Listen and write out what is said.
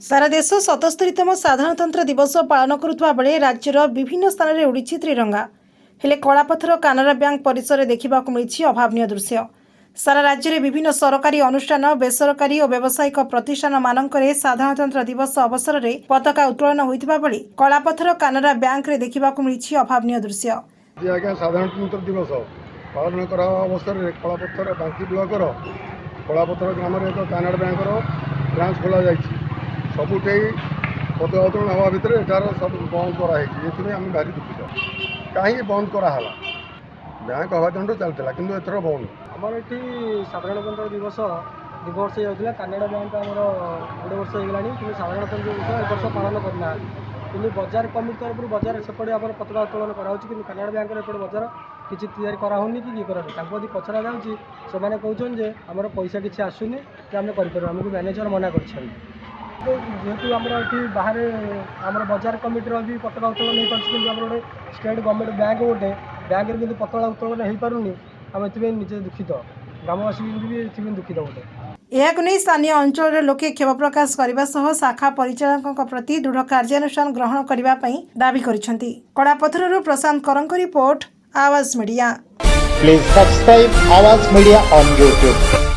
सारा देश 77तम साधारणतंत्र दिवस पालन करुवा बेले राज्यर विभिन्न स्थान में उड़ी त्रिरंगा हेले कलापथर कानारा बैंक परिसर देखा मिली अभावन दृश्य। सारा राज्य में विभिन्न सरकारी अनुष्ठान बेसरकारी और व्यावसायिक प्रतिष्ठान मानक साधारणतंत्र दिवस अवसर में पताका उत्तोलन होता बेले कलापथर कानारा बैंक में देखा मिली अभावन दृश्य। आज्ञा साधारणतंत्र दिवस पालन कर अवसर में कलापथर बांकी विभागर कलापथर ग्राम में एक कानाडा बैंक ब्रांच खोल जाए सबुठे पताका उत्तोलन हवा भितर एटार सब बंद कराई आम भारी दुखित कहीं बंद कराला बैंक हवा दिन चलता कि एथर बंद आमर ये साधारणतंत्र दिवस 2 वर्ष होता कानाडा बैंक आमर 2 वर्ष होगा कि साधारणतंत्र दिवस एक वर्ष पालन करना कि बजार कमिटी तरफ बजार सेपटे आम पताका उत्तोलन कराऊँ कानाडा बैंक एपटे बजार किसी तैयारी कराऊनी कि करानी पचरा जाऊँगी से कहते आमर पैसा किसी आसुनी कि आम कर मैनेजर मना कर जेहेतु आमर ये बाहर आमर बजार कमिटी भी पताका उत्तोलन हो पार्टी गोटे स्टेट गवर्नमेंट बैंक गोटे बैंक में पताका उत्तोलन हो पारुनी आम ए निजे दुखित ग्रामवासी भी ये दुखित गोटे यह स्थानीय अंचल लोके क्षोभ प्रकाश करने सह शाखा परिचालकों प्रति दृढ़ कार्यानुष्ठान ग्रहण करने दावी करिसेंती। कलापथर प्रशांत करंक रिपोर्ट आवाज media. Please subscribe Awaaz Media on YouTube.